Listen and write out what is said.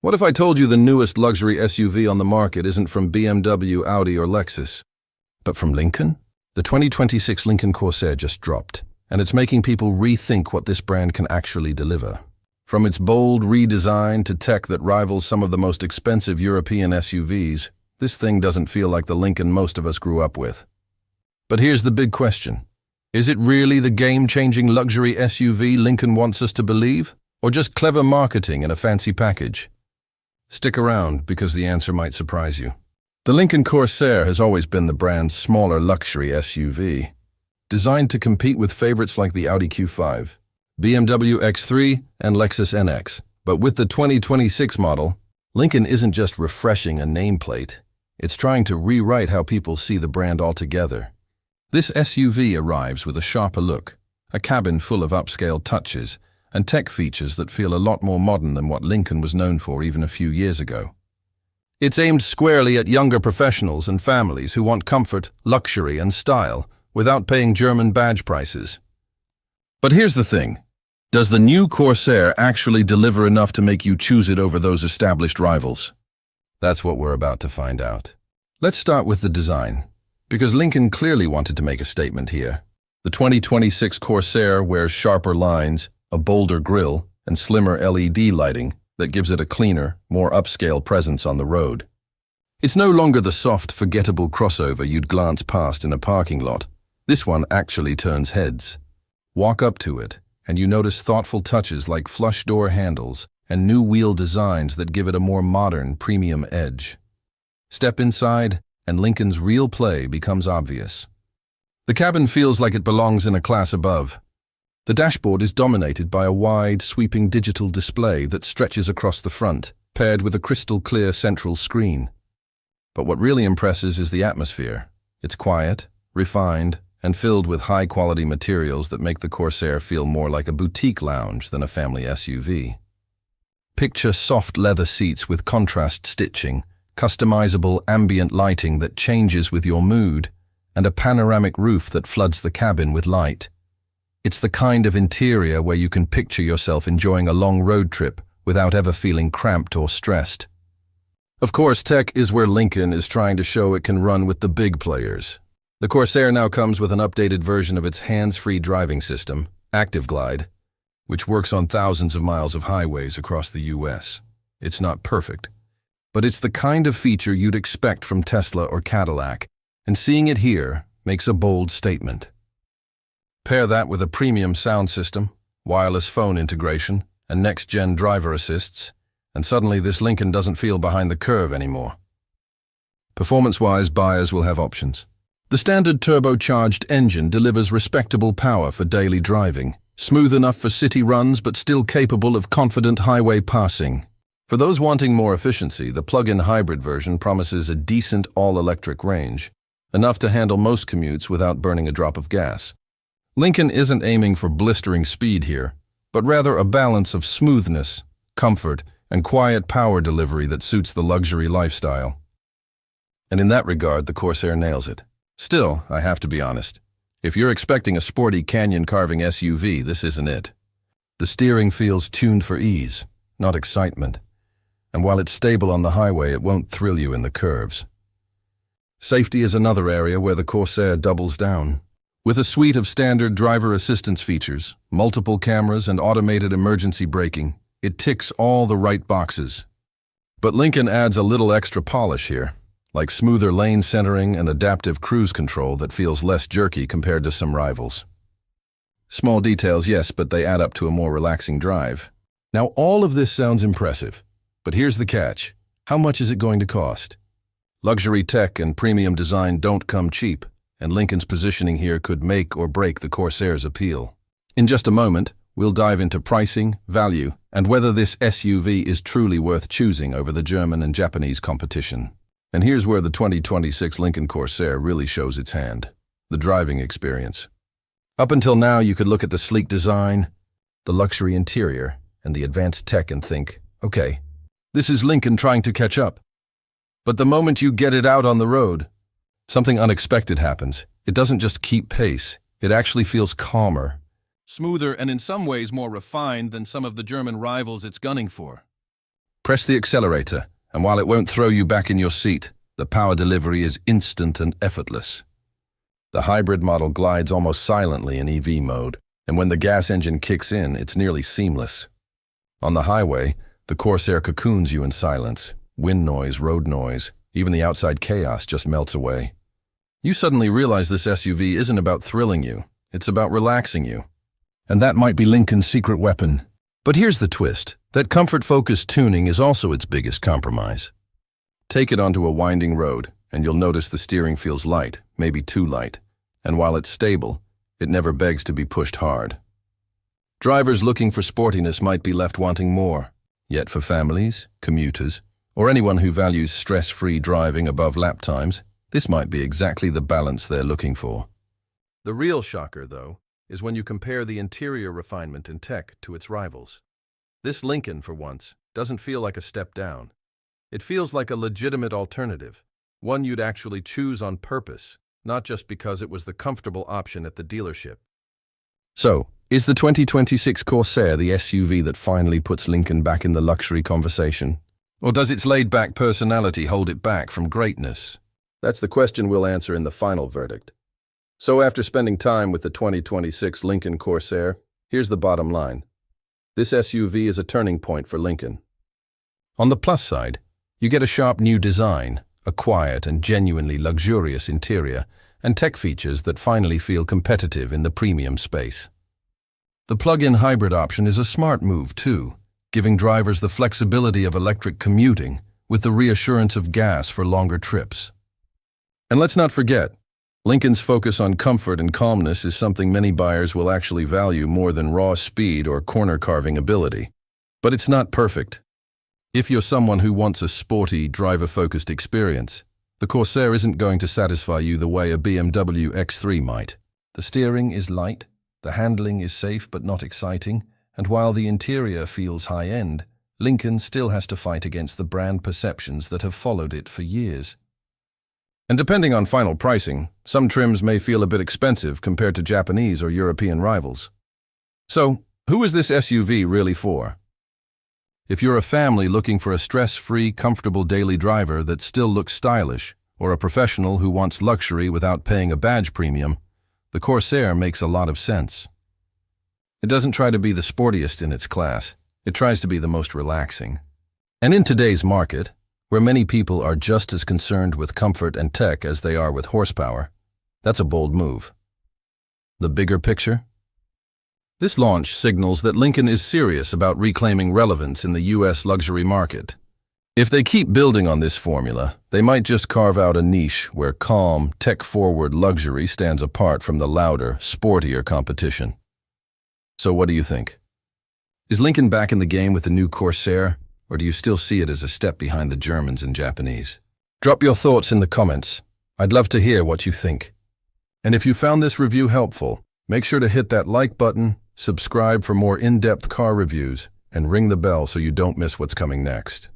What if I told you the newest luxury SUV on the market isn't from BMW, Audi, or Lexus, but from Lincoln? The 2026 Lincoln Corsair just dropped, and it's making people rethink what this brand can actually deliver. From its bold redesign to tech that rivals some of the most expensive European SUVs, this thing doesn't feel like the Lincoln most of us grew up with. But here's the big question. Is it really the game-changing luxury SUV Lincoln wants us to believe, or just clever marketing in a fancy package? Stick around, because the answer might surprise you. The Lincoln Corsair has always been the brand's smaller luxury SUV, designed to compete with favorites like the Audi Q5, BMW X3, and Lexus NX. But with the 2026 model, Lincoln isn't just refreshing a nameplate, it's trying to rewrite how people see the brand altogether. This SUV arrives with a sharper look, a cabin full of upscale touches, and tech features that feel a lot more modern than what Lincoln was known for even a few years ago. It's aimed squarely at younger professionals and families who want comfort, luxury, and style without paying German badge prices. But here's the thing. Does the new Corsair actually deliver enough to make you choose it over those established rivals? That's what we're about to find out. Let's start with the design, because Lincoln clearly wanted to make a statement here. The 2026 Corsair wears sharper lines, a bolder grille, and slimmer LED lighting that gives it a cleaner, more upscale presence on the road. It's no longer the soft, forgettable crossover you'd glance past in a parking lot. This one actually turns heads. Walk up to it, and you notice thoughtful touches like flush door handles and new wheel designs that give it a more modern, premium edge. Step inside, and Lincoln's real play becomes obvious. The cabin feels like it belongs in a class above. The dashboard is dominated by a wide, sweeping digital display that stretches across the front, paired with a crystal-clear central screen. But what really impresses is the atmosphere. It's quiet, refined, and filled with high-quality materials that make the Corsair feel more like a boutique lounge than a family SUV. Picture soft leather seats with contrast stitching, customizable ambient lighting that changes with your mood, and a panoramic roof that floods the cabin with light. It's the kind of interior where you can picture yourself enjoying a long road trip without ever feeling cramped or stressed. Of course, tech is where Lincoln is trying to show it can run with the big players. The Corsair now comes with an updated version of its hands-free driving system, Active Glide, which works on thousands of miles of highways across the US. It's not perfect, but it's the kind of feature you'd expect from Tesla or Cadillac, and seeing it here makes a bold statement. Pair that with a premium sound system, wireless phone integration, and next-gen driver assists, and suddenly this Lincoln doesn't feel behind the curve anymore. Performance-wise, buyers will have options. The standard turbocharged engine delivers respectable power for daily driving, smooth enough for city runs but still capable of confident highway passing. For those wanting more efficiency, the plug-in hybrid version promises a decent all-electric range, enough to handle most commutes without burning a drop of gas. Lincoln isn't aiming for blistering speed here, but rather a balance of smoothness, comfort, and quiet power delivery that suits the luxury lifestyle. And in that regard, the Corsair nails it. Still, I have to be honest, if you're expecting a sporty canyon-carving SUV, this isn't it. The steering feels tuned for ease, not excitement, and while it's stable on the highway, it won't thrill you in the curves. Safety is another area where the Corsair doubles down. With a suite of standard driver assistance features, multiple cameras, and automated emergency braking, it ticks all the right boxes. But Lincoln adds a little extra polish here, like smoother lane centering and adaptive cruise control that feels less jerky compared to some rivals. Small details, yes, but they add up to a more relaxing drive. Now, all of this sounds impressive, but here's the catch. How much is it going to cost? Luxury tech and premium design don't come cheap, and Lincoln's positioning here could make or break the Corsair's appeal. In just a moment, we'll dive into pricing, value, and whether this SUV is truly worth choosing over the German and Japanese competition. And here's where the 2026 Lincoln Corsair really shows its hand: the driving experience. Up until now, you could look at the sleek design, the luxury interior, and the advanced tech and think, okay, this is Lincoln trying to catch up. But the moment you get it out on the road, something unexpected happens. It doesn't just keep pace, it actually feels calmer, smoother, and in some ways more refined than some of the German rivals it's gunning for. Press the accelerator, and while it won't throw you back in your seat, the power delivery is instant and effortless. The hybrid model glides almost silently in EV mode, and when the gas engine kicks in, it's nearly seamless. On the highway, the Corsair cocoons you in silence. Wind noise, road noise, even the outside chaos just melts away. You suddenly realize this SUV isn't about thrilling you, it's about relaxing you. And that might be Lincoln's secret weapon. But here's the twist, that comfort-focused tuning is also its biggest compromise. Take it onto a winding road, and you'll notice the steering feels light, maybe too light, and while it's stable, it never begs to be pushed hard. Drivers looking for sportiness might be left wanting more, yet for families, commuters, or anyone who values stress-free driving above lap times, this might be exactly the balance they're looking for. The real shocker, though, is when you compare the interior refinement and tech to its rivals. This Lincoln, for once, doesn't feel like a step down. It feels like a legitimate alternative, one you'd actually choose on purpose, not just because it was the comfortable option at the dealership. So, is the 2026 Corsair the SUV that finally puts Lincoln back in the luxury conversation? Or does its laid-back personality hold it back from greatness? That's the question we'll answer in the final verdict. So after spending time with the 2026 Lincoln Corsair, here's the bottom line. This SUV is a turning point for Lincoln. On the plus side, you get a sharp new design, a quiet and genuinely luxurious interior, and tech features that finally feel competitive in the premium space. The plug-in hybrid option is a smart move too, giving drivers the flexibility of electric commuting with the reassurance of gas for longer trips. And let's not forget, Lincoln's focus on comfort and calmness is something many buyers will actually value more than raw speed or corner-carving ability. But it's not perfect. If you're someone who wants a sporty, driver-focused experience, the Corsair isn't going to satisfy you the way a BMW X3 might. The steering is light, the handling is safe but not exciting, and while the interior feels high-end, Lincoln still has to fight against the brand perceptions that have followed it for years. And depending on final pricing, some trims may feel a bit expensive compared to Japanese or European rivals. So, who is this SUV really for? If you're a family looking for a stress-free, comfortable daily driver that still looks stylish, or a professional who wants luxury without paying a badge premium, the Corsair makes a lot of sense. It doesn't try to be the sportiest in its class, it tries to be the most relaxing. And in today's market, where many people are just as concerned with comfort and tech as they are with horsepower, that's a bold move. The bigger picture? This launch signals that Lincoln is serious about reclaiming relevance in the U.S. luxury market. If they keep building on this formula, they might just carve out a niche where calm, tech-forward luxury stands apart from the louder, sportier competition. So what do you think? Is Lincoln back in the game with the new Corsair, or do you still see it as a step behind the Germans and Japanese? Drop your thoughts in the comments. I'd love to hear what you think. And if you found this review helpful, make sure to hit that like button, subscribe for more in-depth car reviews, and ring the bell so you don't miss what's coming next.